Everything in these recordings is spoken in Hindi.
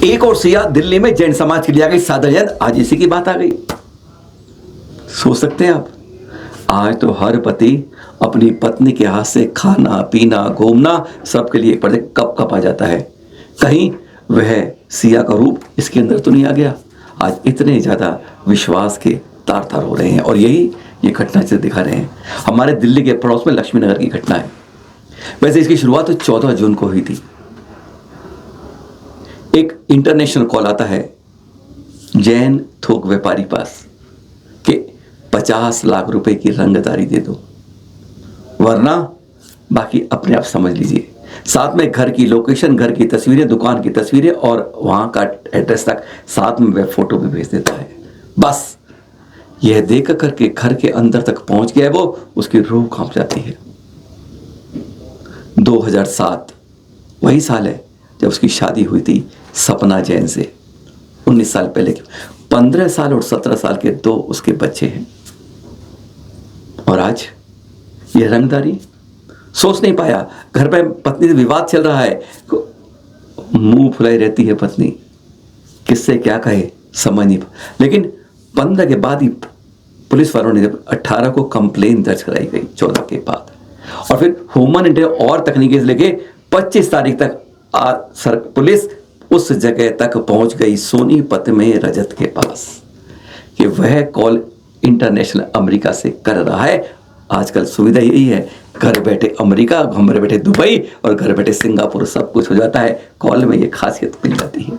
एक और सिया दिल्ली में जैन समाज के लिए आ गई सादर जयंत, आज इसी की बात आ गई। सोच सकते हैं आप, आज तो हर पति अपनी पत्नी के हाथ से खाना पीना घूमना सबके लिए पड़े कप कप आ जाता है। कहीं वह सिया का रूप इसके अंदर तो नहीं आ गया। आज इतने ज़्यादा विश्वास के तार तार हो रहे हैं और यही ये घटना से दिखा रहे हैं। हमारे दिल्ली के पड़ोस में लक्ष्मी नगर की घटना है। वैसे इसकी शुरुआत तो 14 जून को हुई थी। एक इंटरनेशनल कॉल आता है जैन थोक व्यापारी पास कि 50 लाख रुपए की रंगदारी दे दो, वरना बाकी अपने आप समझ लीजिए। साथ में घर की लोकेशन, घर की तस्वीरें, दुकान की तस्वीरें और वहां का एड्रेस तक साथ में वह फोटो भी भेज देता है। बस यह देख करके घर के अंदर तक पहुंच गया है वो, उसकी रूह कांप जाती है। 2007 वही साल है जब उसकी शादी हुई थी सपना जैन से। 19 साल पहले की, 15 साल और 17 साल के 2 उसके बच्चे हैं। और आज यह रंगदारी, सोच नहीं पाया। घर पे पत्नी से विवाद चल रहा है, मुंह फुलाई रहती है पत्नी, किससे क्या कहे समझ नहीं। लेकिन 15 के बाद ही पुलिस वालों ने 18 को कंप्लेन दर्ज कराई गई 14 के बाद, और फिर ह्यूमन इंटेलिजेंस और तकनीकी से लेके 25 तारीख तक पुलिस उस जगह तक पहुंच गई सोनीपत में रजत के पास कि वह कॉल इंटरनेशनल अमेरिका से कर रहा है। आजकल सुविधा यही है, घर बैठे अमेरिका, घर बैठे दुबई और घर बैठे सिंगापुर सब कुछ हो जाता है। कॉल में ये खासियत मिल जाती है।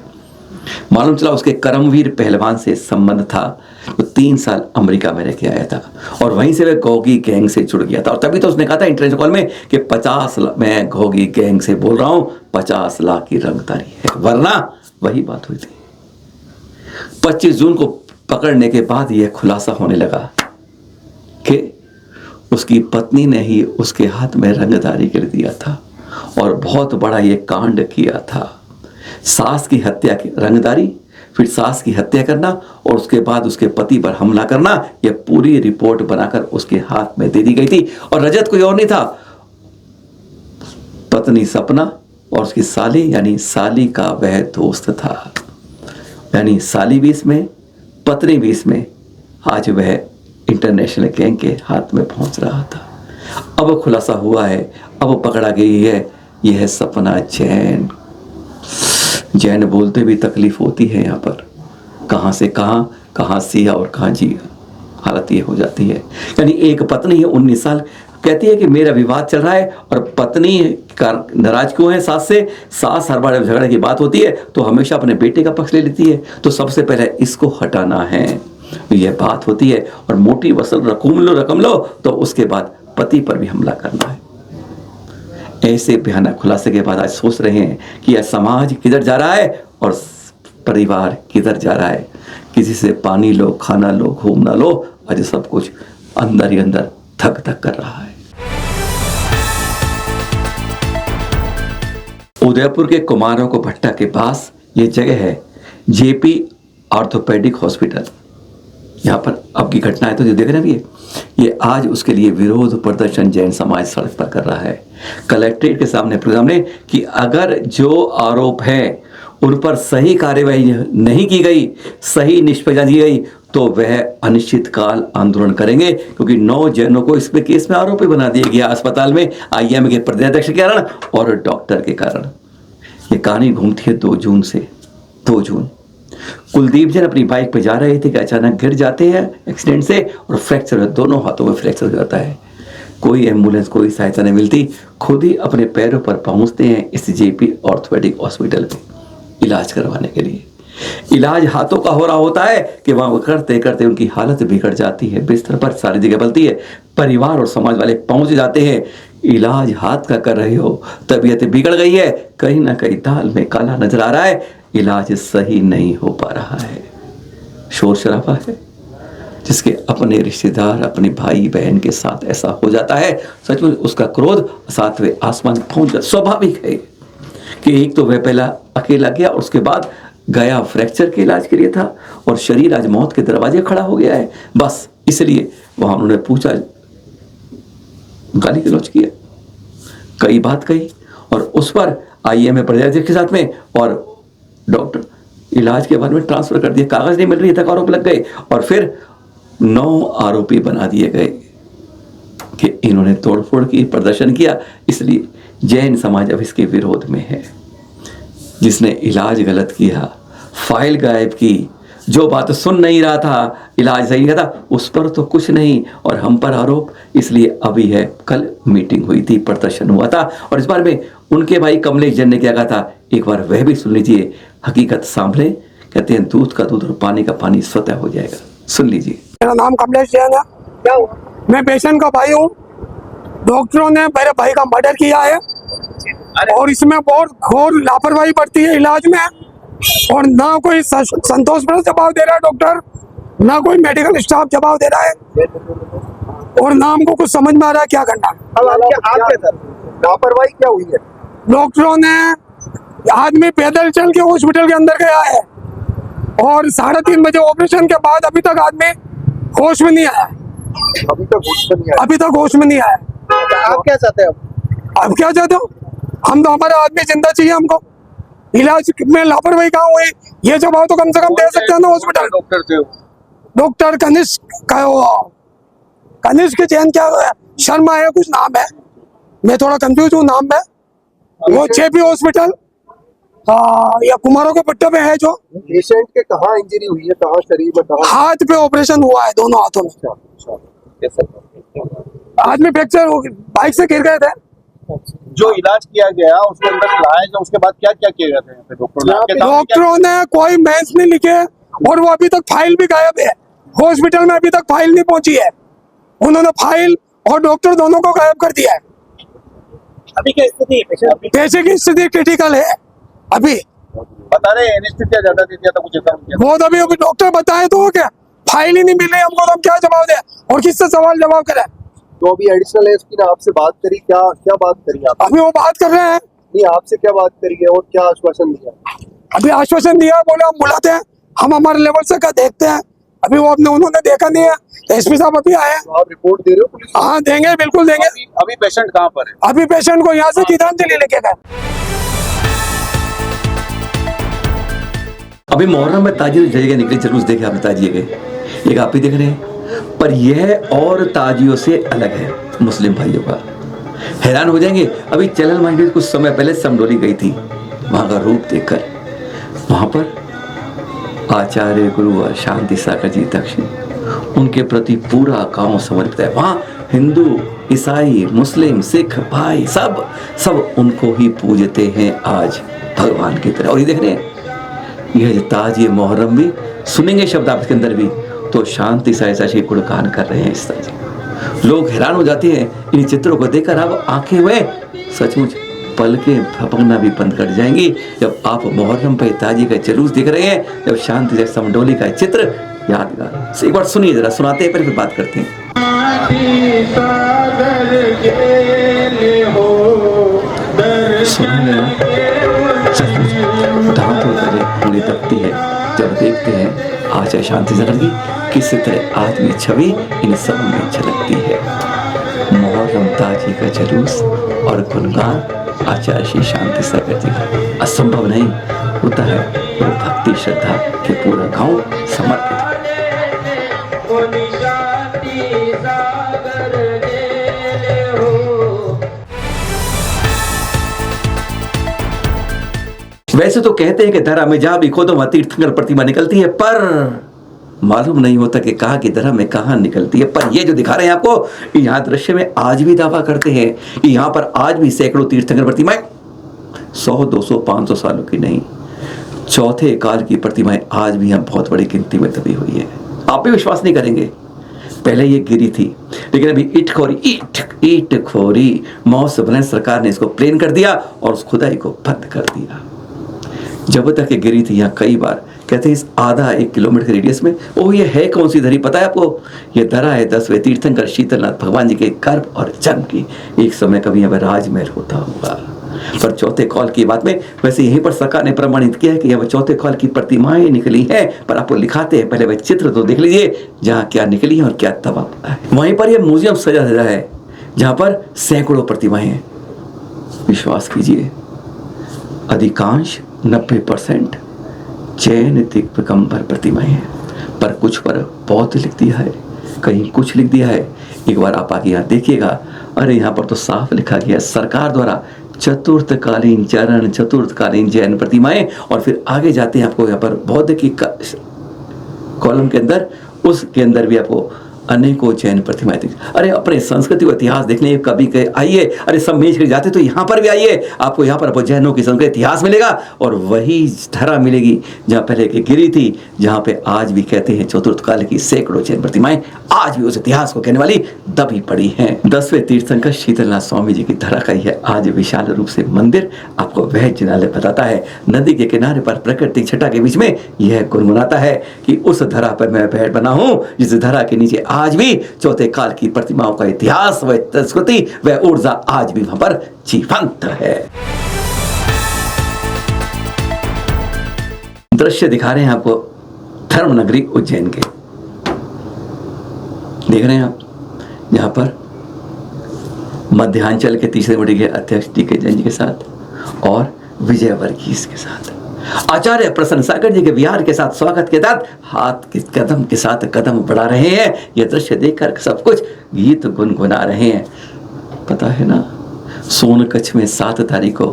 मालूम चला उसके करमवीर पहलवान से संबंध था, वो 3 साल अमेरिका में रह के आया था और वहीं से वह घोगी गैंग से जुड़ गया था। और तभी तो उसने कहा था इंटरनेशनल कॉल में कि 50 लाख, मैं घोगी गैंग से बोल रहा हूं, 50 लाख की रंगदारी है, वरना वही बात हुई थी। 25 जून को पकड़ने के बाद यह खुलासा होने लगा कि उसकी पत्नी ने ही उसके हाथ में रंगदारी कर दिया था और बहुत बड़ा ये कांड किया था। सास की हत्या की रंगदारी, फिर सास की हत्या करना और उसके बाद उसके पति पर हमला करना, यह पूरी रिपोर्ट बनाकर उसके हाथ में दे दी गई थी। और रजत कोई और नहीं था, पत्नी सपना और उसकी साली यानी साली का वह दोस्त था। यानी साली भी इसमें, पत्नी भी इसमें। आज वह इंटरनेशनल गैंग के हाथ में पहुंच रहा था। अब खुलासा हुआ है, अब पकड़ा गई है, यह है सपना जैन। जैन बोलते भी तकलीफ होती है यहाँ पर, कहाँ से कहाँ सिया और कहाँ जिया, हालत ये हो जाती है। यानी एक पत्नी है 19 साल, कहती है कि मेरा विवाद चल रहा है और पत्नी का नाराज क्यों है सास से। सास हर बार झगड़े की बात होती है तो हमेशा अपने बेटे का पक्ष ले लेती है, तो सबसे पहले इसको हटाना है, यह बात होती है। और मोटी वसल रकम लो तो उसके बाद पति पर भी हमला करना है। ऐसे भयानक खुलासे के बाद आज सोच रहे हैं कि यह समाज किधर जा रहा है और परिवार किधर जा रहा है। किसी से पानी लो, खाना लो, घूमना लो, आज सब कुछ अंदर ही अंदर धक धक कर रहा है। उदयपुर के कुमारों को भट्टा के पास ये जगह है जेपी ऑर्थोपेडिक हॉस्पिटल। यहाँ पर अब की घटना है तो जो देख रहे हैं ये आज उसके लिए विरोध प्रदर्शन जैन समाज सड़क पर कर रहा है। कलेक्ट्रेट के सामने प्रोग्राम ने कि अगर जो आरोप है उन पर सही कार्यवाही नहीं की गई, सही निष्पत्ति दी गई, तो वह अनिश्चितकाल आंदोलन करेंगे, क्योंकि 9 जैनों को इस केस में आरोपी बना दिया गया अस्पताल में आईएम के प्रदेशाध्यक्ष के कारण और डॉक्टर के कारण। ये कहानी घूमती है 2 जून से। 2 जून कुलदीप जैन अपनी बाइक पे जा रहे थे कि अचानक गिर जाते हैं एक्सीडेंट से और फ्रैक्चर, दोनों हाथों में फ्रैक्चर हो जाता है। कोई एम्बुलेंस, कोई सहायता नहीं मिलती, खुद ही अपने पैरों पर पहुंचते हैं इस जेपी ऑर्थोपेडिक हॉस्पिटल में इलाज करवाने के लिए। इलाज हाथों का हो रहा होता है कि वहां करते करते उनकी हालत बिगड़ जाती है, बिस्तर पर सारी जगह बलती है। परिवार और समाज वाले पहुंच जाते हैं, इलाज हाथ का कर रहे हो, तबीयत बिगड़ गई है, कहीं ना कहीं दाल में काला नजर आ रहा है, इलाज सही नहीं हो पा रहा है। शोर शराबा है, जिसके अपने रिश्तेदार, अपने भाई बहन के साथ ऐसा हो जाता है, सचमुच उसका क्रोध 7वें आसमान पहुंच जाता। स्वाभाविक है कि एक तो वह पहला अकेला गया और उसके बाद गया फ्रैक्चर के इलाज के लिए था और शरीर आज मौत के दरवाजे खड़ा हो गया है। बस इसलिए वहां उन्होंने पूछा, गाली गलौज किया, कई बात कही और उस पर आईएमए प्रदेशाध्यक्ष के साथ में और डॉक्टर इलाज के बारे में ट्रांसफर कर दिया, कागज नहीं मिल रही तक आरोप लग गए और फिर 9 आरोपी बना दिए गए कि इन्होंने तोड़फोड़ की, प्रदर्शन किया। इसलिए जैन समाज अब इसके विरोध में है। जिसने इलाज गलत किया, फाइल गायब की, जो बात सुन नहीं रहा था, इलाज सही नहीं था, उस पर तो कुछ नहीं और हम पर आरोप। इसलिए अभी है, कल मीटिंग हुई थी, प्रदर्शन हुआ था और इस बार में उनके भाई कमलेश जैन ने क्या कहा था, एक बार वह भी सुन लीजिए। हकीकत सामने, कहते हैं दूध का दूध और पानी का पानी स्वतः हो जाएगा। सुन लीजिए। मेरा नाम कमलेश जैन है। क्या हुआ? मैं पेशेंट का भाई हूँ। डॉक्टरों ने मेरे भाई का मर्डर किया है और इसमें बहुत घोर लापरवाही बरती है इलाज में और ना कोई संतोषप्रद जवाब दे रहा है डॉक्टर, ना कोई मेडिकल स्टाफ जवाब दे रहा है और ना हमको कुछ समझ में आ रहा है क्या करना है। लापरवाही क्या हुई है? डॉक्टरों ने, आदमी पैदल चल के हॉस्पिटल के अंदर गया है और 3:30 बजे ऑपरेशन के बाद अभी तक आदमी होश में नहीं आया। अभी तक होश में नहीं आया? अभी तक होश में नहीं आया। आप क्या चाहते हैं? अब क्या चाहते हो? हम तो, हमारा आदमी जिंदा चाहिए हमको। इलाज में लापरवाही कहाँ हुई, ये जवाब तो कम से कम दे सकते हैं ना हॉस्पिटल। डॉक्टर थे? डॉक्टर कनिष्क जैन, क्या शर्मा है कुछ नाम है, मैं थोड़ा कंफ्यूज हूँ नाम में। वो जेपी हॉस्पिटल या कुमारों के पट्टे पे है। जो पेशेंट के कहाँ इंजरी हुई है, कहाँ शरीर में, कहाँ? हाथ पे ऑपरेशन हुआ है, दोनों हाथों में। आदमी फ्रैक्चर हो, बाइक से गिर गए थे। जो इलाज किया गया उसके अंदर लाया गया, उसके बाद क्या क्या किया गया था डॉक्टरों ने कोई मेंस नहीं लिखे और वो अभी तक फाइल भी गायब है। हॉस्पिटल में अभी तक फाइल नहीं पहुंची है। उन्होंने फाइल और डॉक्टर दोनों को गायब कर दिया है। अभी क्या स्थिति है? पैसे की स्थिति क्रिटिकल है। अभी बता रहे एनेस्थीसिया ज्यादा दे दिया था, कुछ ऐसा नहीं वो तो अभी डॉक्टर बताए तो क्या, फाइल ही नहीं मिल रही हमको, तो हम क्या जवाब दें और किससे सवाल जवाब करें। तो अभी एडिशनल एसपी ने आपसे बात करी, क्या क्या बात करी आप? अभी वो बात कर रहे हैं। नहीं, आपसे क्या बात करी है और क्या आश्वासन दिया? अभी आश्वासन दिया, बोले हम बुलाते हैं, हम हमारे लेवल से क्या देखते हैं। अभी वो अपने उन्होंने देखा नहीं है। एसपी साहब अभी आए। तो आप रिपोर्ट दे रहे हो पुलिस? हाँ देंगे, बिल्कुल देंगे। अभी पेशेंट कहाँ पर है? अभी पेशेंट को यहाँ से गीतांजलि लेके गए। अभी मुहर्रम में ताजिए जगह निकले जुलूस देखे आपने, ताजिए गए, एक आप ही देख रहे हैं, पर यह और ताजियों से अलग है मुस्लिम भाइयों का। हैरान हो जाएंगे। अभी चलल मंडी कुछ समय पहले समडोली गई थी, वहां का रूप देखकर, वहां पर आचार्य गुरु और शांति सागर जी दक्षिण, उनके प्रति पूरा गांव समर्पित है। वहां हिंदू, ईसाई, मुस्लिम, सिख भाई सब उनको ही पूजते हैं आज भगवान की तरह। और ये देख रहे हैं, यह ताज ये मुहर्रम भी सुनेंगे शब्द आप इसके अंदर भी, तो शांति से ऐसा गुणगान कर रहे हैं इस तरह से। लोग हैरान हो जाते हैं इन चित्रों को देखकर। अब आंखें हुए सचमुच पलकें झपकना भी बंद कर जाएंगी जब आप मुहर्रम पे ताजी का जुलूस देख रहे हैं, जब शांति से समडोली का चित्र यादगार। एक बार सुनिए, जरा सुनाते हैं फिर बात करते हैं। उंगली तकती है जब देखते हैं आचार्य शांति सागर की किस तरह आदमी छवि इन सब में झलकती है। मुहर्रम ताजी का जुलूस और गुणगान आचार्य श्री शांति सागर जी का असंभव नहीं होता है, वो भक्ति श्रद्धा के पूरा गांव समर्पित है। वैसे तो कहते हैं कि धरा में जहां भी खोदो वहां तीर्थंकर प्रतिमा निकलती है, पर मालूम नहीं होता कि कहाँ की धरा में कहाँ निकलती है। पर ये जो दिखा रहे हैं आपको, यहाँ दृश्य में आज भी दावा करते हैं कि यहाँ पर आज भी सैकड़ों तीर्थंकर प्रतिमाएं 100, 200, 500 सालों की नहीं, चौथे काल की प्रतिमाएं आज भी यहाँ बहुत बड़ी गिनती में दबी हुई है। आप भी विश्वास नहीं करेंगे, पहले ये गिरी थी, लेकिन अभी ईट खोरी मौसम बने सरकार ने इसको प्लेन कर दिया और उस खुदाई को बंद कर दिया। जब तक ये गिरी थी यहाँ कई बार कहते हैं इस आधा 1 किलोमीटर के रेडियस में, ओह ये है कौन सी धरी पता है आपको? ये धरा है 10वें तीर्थंकर शीतलनाथ भगवान जी के गर्भ और जन्म की। एक समय कभी यहाँ राजमहल होता होगा। पर चौथे कॉल की बात में वैसे यहीं पर सरकार ने प्रमाणित किया है कि यह चौथे कॉल की प्रतिमाएं निकली हैं, पर आपको लिखाते हैं पहले वह चित्र तो देख लीजिए जहाँ क्या निकली है और क्या तबाह पड़ा है। वहीं पर यह म्यूजियम सजा सजा है जहाँ पर सैकड़ों प्रतिमाएं हैं। विश्वास कीजिए अधिकांश 90% जैन दिगंबर प्रतिमाएं हैं, पर कुछ पर बौद्ध लिख दिया है, कहीं कुछ लिख दिया है। एक बार आप आगे यहाँ देखिएगा, अरे यहाँ पर तो साफ लिखा गया है सरकार द्वारा चतुर्थकालीन चरण चतुर्थकालीन जैन प्रतिमाएं, और फिर आगे जाते हैं आपको यहाँ पर बौद्ध की कॉलम के अंदर, उसके अंदर भी आपको अनेकों जैन प्रतिमाएं दिख। अरे अपने संस्कृति को इतिहास देखने कभी कहीं आइए, अरे सब मेज कर जाते तो यहाँ पर भी आइए, आपको यहाँ पर जैनों की संस्कृति इतिहास मिलेगा, और वही धरा मिलेगी जहाँ पहले की गिरी थी, जहाँ पे आज भी कहते हैं चतुर्थ काल की सैकड़ों जैन प्रतिमाएं आज भी उस इतिहास को कहने वाली दबी पड़ी हैं। 10वें तीर्थंकर शीतलनाथ स्वामी जी की धरा का यह आज विशाल रूप से मंदिर आपको वह जिनालय बताता है। नदी के किनारे पर प्रकृति छटा के बीच में यह गुनगुनाता है कि उस धरा पर मैं बैठ बना हूं, जिस धरा के नीचे आज भी चौथे काल की प्रतिमाओं का इतिहास व संस्कृति व ऊर्जा आज भी वहां पर जीवंत है। दृश्य दिखा रहे हैं आपको धर्मनगरी उज्जैन के, देख रहे हैं आप, यहां पर मध्यांचल के तीसरे बड़ी के अध्यक्ष डी.के. जैन जी के साथ और विजय वर्गीस के साथ आचार्य प्रसन्न सागर जी के विहार के साथ स्वागत के साथ हाथ के कदम के साथ कदम बढ़ा रहे हैं। यह दृश्य देखकर सब कुछ गीत गुनगुना रहे हैं। पता है ना, सोनकच्छ में 7 तारीख को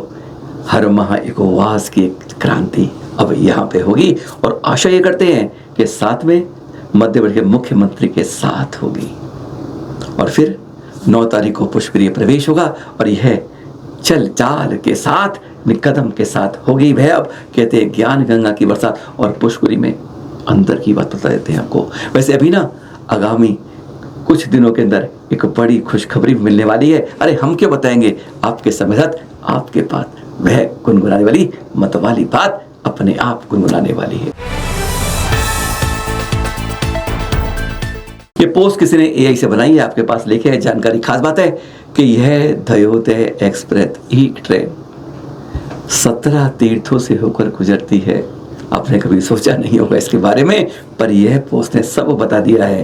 हर माह उपवास की क्रांति अब यहाँ पे होगी, और आशा ये करते हैं कि 7 में मध्य प्रदेश के मुख्यमंत्री के साथ होगी, और फिर 9 तारीख को पुष्करीय प्रवेश होगा, और यह चल चाल के साथ कदम के साथ होगी। वह अब कहते हैं ज्ञान गंगा की बरसात, और पुष्करी में अंदर की बात बता देते हैं आपको। वैसे अभी ना आगामी कुछ दिनों के अंदर एक बड़ी खुशखबरी मिलने वाली है। अरे हम क्यों बताएंगे, आपके समय साथ आपके पास वह गुनगुनाने वाली मतवाली बात अपने आप गुनगुनाने वाली है। ये पोस्ट किसी ने एआई से बनाई है, आपके पास लेके है। जानकारी खास बात है कि यह दयोदय एक्सप्रेस एक ट्रेन 17 तीर्थों से होकर गुजरती है। आपने कभी सोचा नहीं होगा इसके बारे में, पर यह पोस्ट ने सब बता दिया है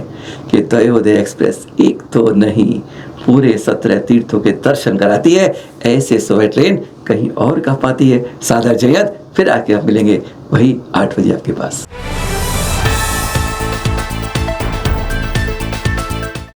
कि दयोदय एक्सप्रेस एक तो नहीं, पूरे 17 तीर्थों के दर्शन कराती है। ऐसे सोए ट्रेन कहीं और कह पाती है। सादर जयंत, फिर आके आप मिलेंगे वही 8 बजे आपके पास।